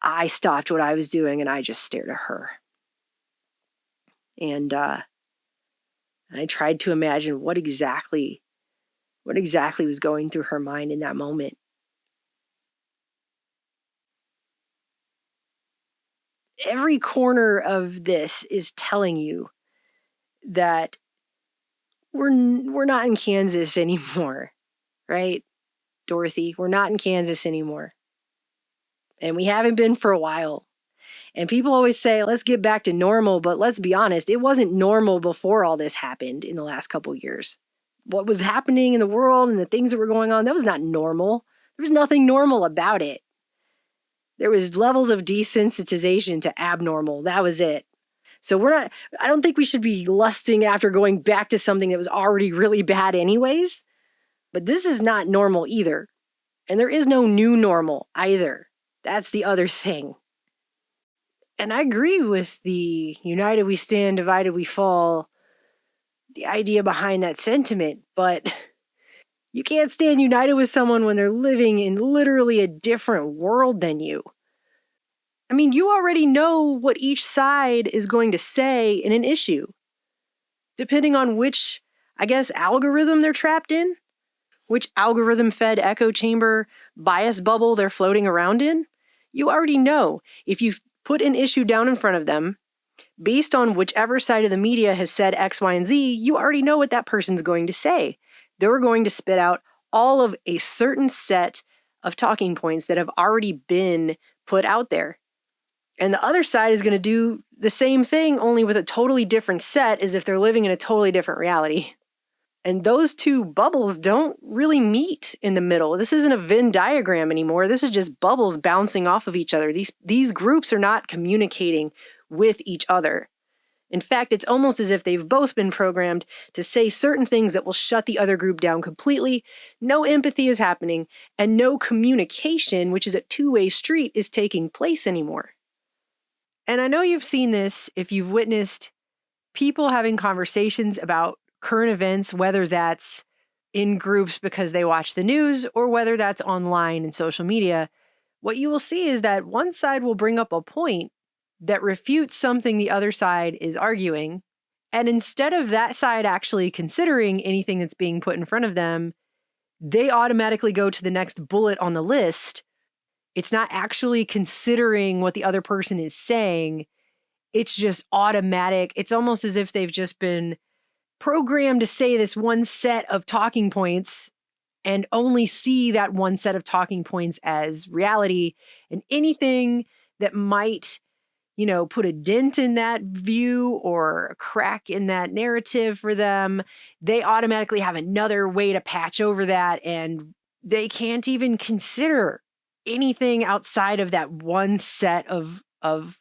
I stopped what I was doing, and I just stared at her. And I tried to imagine what exactly was going through her mind in that moment. Every corner of this is telling you that we're not in Kansas anymore, right, Dorothy? We're not in Kansas anymore. And we haven't been for a while. And people always say, let's get back to normal. But let's be honest, it wasn't normal before all this happened in the last couple of years. What was happening in the world and the things that were going on, that was not normal. There was nothing normal about it. There was levels of desensitization to abnormal. That was it. So I don't think we should be lusting after going back to something that was already really bad anyways. But this is not normal either. And there is no new normal either. That's the other thing. And I agree with the united we stand, divided we fall, the idea behind that sentiment. But you can't stand united with someone when they're living in literally a different world than you. I mean, you already know what each side is going to say in an issue, depending on which, I guess, algorithm they're trapped in, which algorithm-fed echo chamber bias bubble they're floating around in. You already know. If you put an issue down in front of them, based on whichever side of the media has said X, Y, and Z, you already know what that person's going to say. They're going to spit out all of a certain set of talking points that have already been put out there. And the other side is going to do the same thing, only with a totally different set, as if they're living in a totally different reality. And those two bubbles don't really meet in the middle. This isn't a Venn diagram anymore. This is just bubbles bouncing off of each other. These groups are not communicating with each other. In fact, it's almost as if they've both been programmed to say certain things that will shut the other group down completely. No empathy is happening, and no communication, which is a two-way street, is taking place anymore. And I know you've seen this if you've witnessed people having conversations about current events, whether that's in groups because they watch the news or whether that's online and social media. What you will see is that one side will bring up a point that refutes something the other side is arguing. And instead of that side actually considering anything that's being put in front of them, they automatically go to the next bullet on the list. It's not actually considering what the other person is saying. It's just automatic. It's almost as if they've just been programmed to say this one set of talking points and only see that one set of talking points as reality, and anything that might, put a dent in that view or a crack in that narrative for them, they automatically have another way to patch over that, and they can't even consider anything outside of that one set of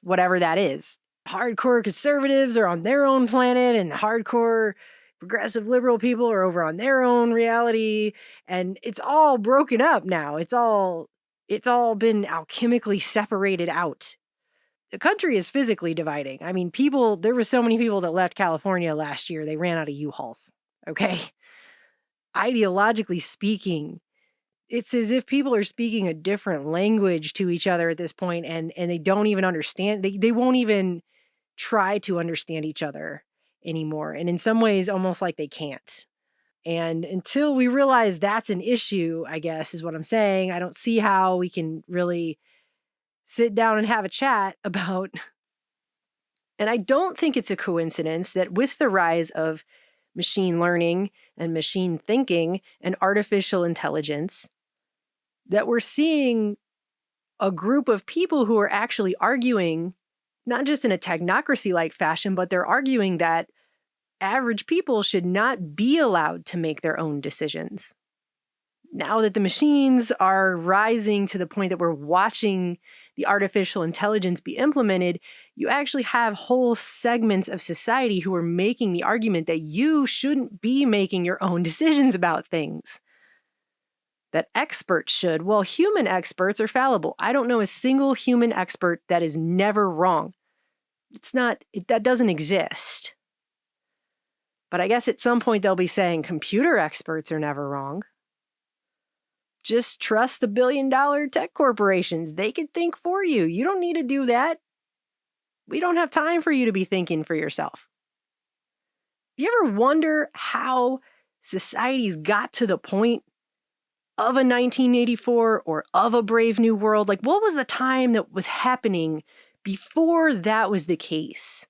whatever that is. Hardcore conservatives are on their own planet, and hardcore progressive liberal people are over on their own reality, and it's all broken up now. It's all been alchemically separated out. The country is physically dividing. I mean, there were so many people that left California last year, they ran out of U-Hauls. Okay? Ideologically speaking, it's as if people are speaking a different language to each other at this point, and they don't even understand. They won't even try to understand each other anymore. And in some ways, almost like they can't. And until we realize that's an issue, I guess is what I'm saying, I don't see how we can really sit down and have a chat about. And I don't think it's a coincidence that with the rise of machine learning and machine thinking and artificial intelligence, that we're seeing a group of people who are actually arguing, not just in a technocracy-like fashion, but they're arguing that average people should not be allowed to make their own decisions. Now that the machines are rising to the point that we're watching the artificial intelligence be implemented, you actually have whole segments of society who are making the argument that you shouldn't be making your own decisions about things. That experts should. Well, human experts are fallible. I don't know a single human expert that is never wrong. That doesn't exist. But I guess at some point they'll be saying computer experts are never wrong. Just trust the billion-dollar tech corporations. They can think for you. You don't need to do that. We don't have time for you to be thinking for yourself. You ever wonder how societies got to the point of a 1984 or of a Brave New World? Like, what was the time that was happening before that was the case?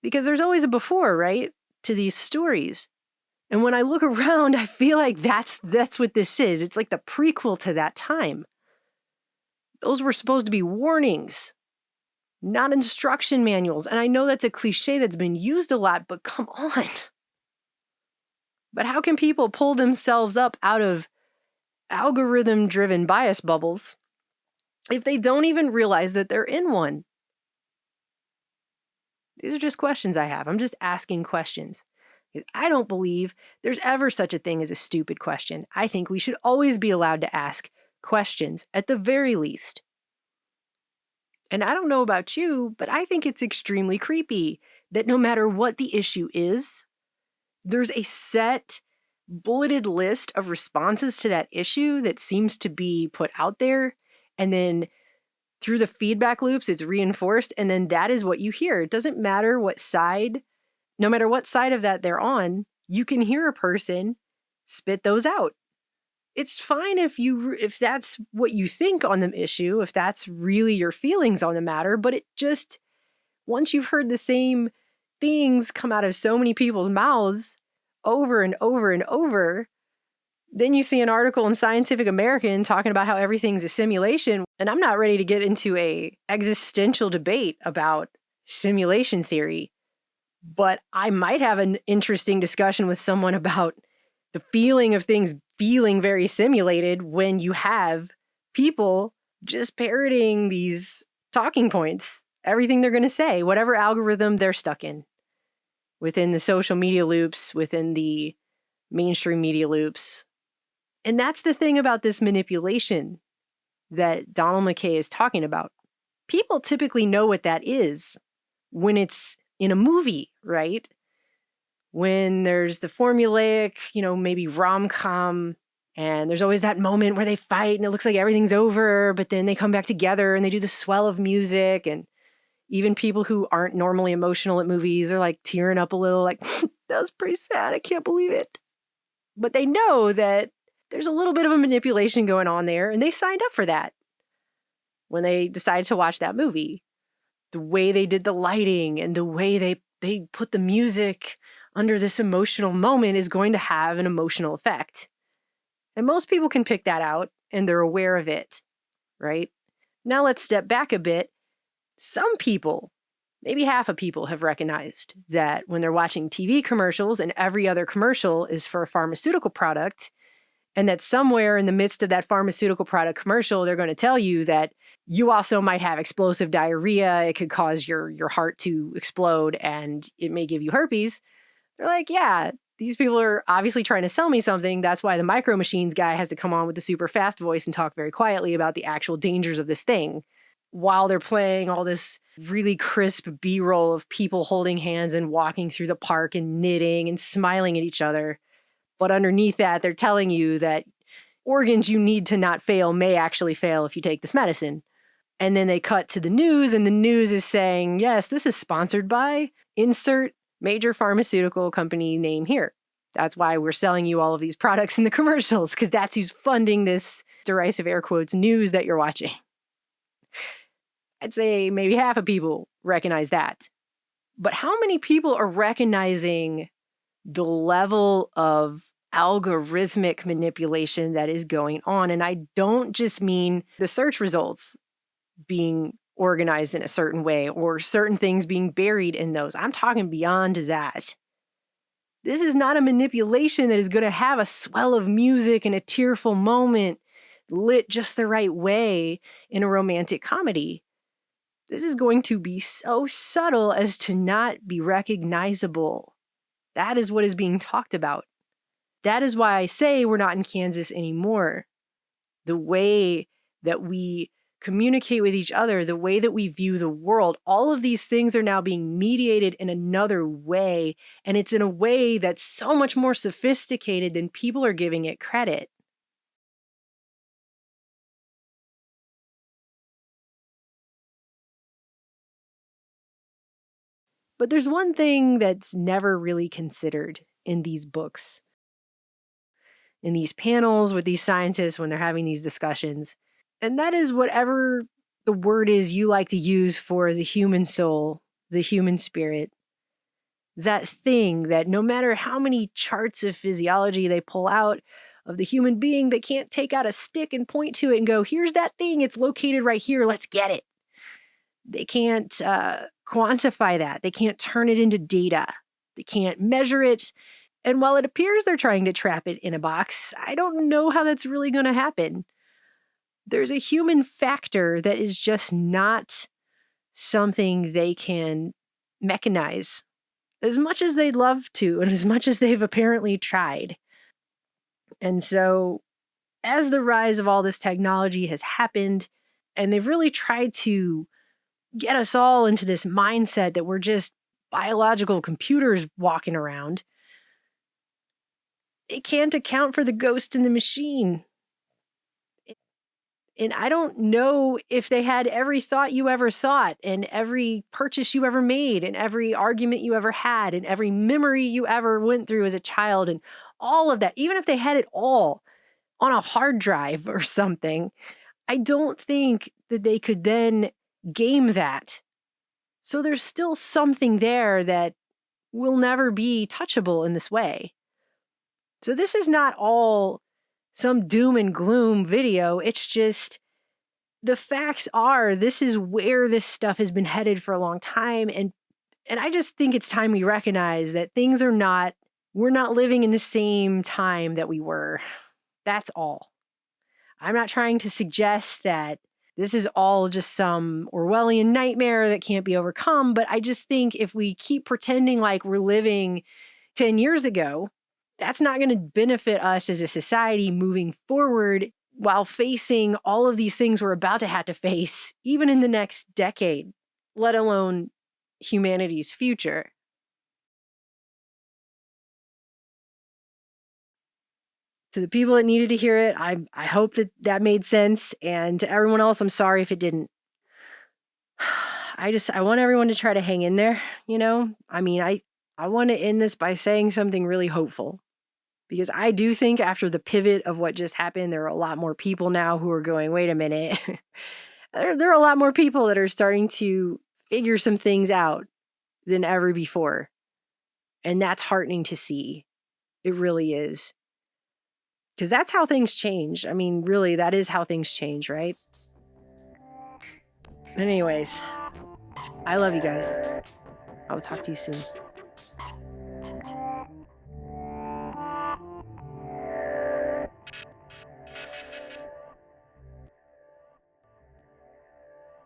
Because there's always a before, right, to these stories. And when I look around, I feel like that's what this is. It's like the prequel to that time. Those were supposed to be warnings, not instruction manuals. And I know that's a cliche that's been used a lot, but come on. But how can people pull themselves up out of algorithm-driven bias bubbles if they don't even realize that they're in one? These are just questions I have. I'm just asking questions. I don't believe there's ever such a thing as a stupid question. I think we should always be allowed to ask questions, at the very least. And I don't know about you, but I think it's extremely creepy that no matter what the issue is, there's a set bulleted list of responses to that issue that seems to be put out there. And then through the feedback loops, it's reinforced. And then that is what you hear. It doesn't matter what side, no matter what side of that they're on, you can hear a person spit those out. It's fine if that's what you think on the issue, if that's really your feelings on the matter, but it just, once you've heard the same things come out of so many people's mouths over and over and over, then you see an article in Scientific American talking about how everything's a simulation. And I'm not ready to get into a existential debate about simulation theory, but I might have an interesting discussion with someone about the feeling of things feeling very simulated when you have people just parroting these talking points, everything they're going to say, whatever algorithm they're stuck in, within the social media loops, within the mainstream media loops. And that's the thing about this manipulation that Donald McKay is talking about. People typically know what that is when it's in a movie, right? When there's the formulaic, maybe rom-com, and there's always that moment where they fight and it looks like everything's over, but then they come back together and they do the swell of music. And even people who aren't normally emotional at movies are like tearing up a little, like, that was pretty sad, I can't believe it. But they know that there's a little bit of a manipulation going on there, and they signed up for that when they decided to watch that movie. The way they did the lighting and the way they put the music under this emotional moment is going to have an emotional effect. And most people can pick that out, and they're aware of it, right? Now let's step back a bit. Some people, maybe half of people, have recognized that when they're watching TV commercials and every other commercial is for a pharmaceutical product, and that somewhere in the midst of that pharmaceutical product commercial, they're going to tell you that you also might have explosive diarrhea. It could cause your heart to explode and it may give you herpes. They're like, yeah, these people are obviously trying to sell me something. That's why the Micro Machines guy has to come on with the super fast voice and talk very quietly about the actual dangers of this thing, while they're playing all this really crisp B-roll of people holding hands and walking through the park and knitting and smiling at each other. But underneath that, they're telling you that organs you need to not fail may actually fail if you take this medicine. And then they cut to the news, and the news is saying, yes, this is sponsored by insert major pharmaceutical company name here. That's why we're selling you all of these products in the commercials, because that's who's funding this derisive air quotes news that you're watching. I'd say maybe half of people recognize that. But how many people are recognizing the level of algorithmic manipulation that is going on. And I don't just mean the search results being organized in a certain way or certain things being buried in those. I'm talking beyond that. This is not a manipulation that is going to have a swell of music and a tearful moment lit just the right way in a romantic comedy. This is going to be so subtle as to not be recognizable. That is what is being talked about. That is why I say we're not in Kansas anymore. The way that we communicate with each other, the way that we view the world, all of these things are now being mediated in another way. And it's in a way that's so much more sophisticated than people are giving it credit. But there's one thing that's never really considered in these books, in these panels with these scientists when they're having these discussions. And that is whatever the word is you like to use for the human soul, the human spirit. That thing that no matter how many charts of physiology they pull out of the human being, they can't take out a stick and point to it and go, here's that thing, it's located right here, let's get it. They can't quantify that. They can't turn it into data. They can't measure it. And while it appears they're trying to trap it in a box, I don't know how that's really going to happen. There's a human factor that is just not something they can mechanize as much as they'd love to and as much as they've apparently tried. And so as the rise of all this technology has happened, and they've really tried to get us all into this mindset that we're just biological computers walking around, it can't account for the ghost in the machine. And I don't know if they had every thought you ever thought and every purchase you ever made and every argument you ever had and every memory you ever went through as a child and all of that, even if they had it all on a hard drive or something, I don't think that they could then game that. So there's still something there that will never be touchable in this way. So this is not all some doom and gloom video. It's just the facts are this is where this stuff has been headed for a long time. And I just think it's time we recognize that we're not living in the same time that we were. That's all. I'm not trying to suggest that this is all just some Orwellian nightmare that can't be overcome. But I just think if we keep pretending like we're living 10 years ago, that's not going to benefit us as a society moving forward while facing all of these things we're about to have to face, even in the next decade, let alone humanity's future. To the people that needed to hear it, I hope that made sense. And to everyone else, I'm sorry if it didn't. I want everyone to try to hang in there, you know? I mean, I want to end this by saying something really hopeful. Because I do think after the pivot of what just happened, there are a lot more people now who are going, wait a minute. There are a lot more people that are starting to figure some things out than ever before. And that's heartening to see. It really is. Because that's how things change. I mean, really, that is how things change, right? But anyways, I love you guys. I'll talk to you soon.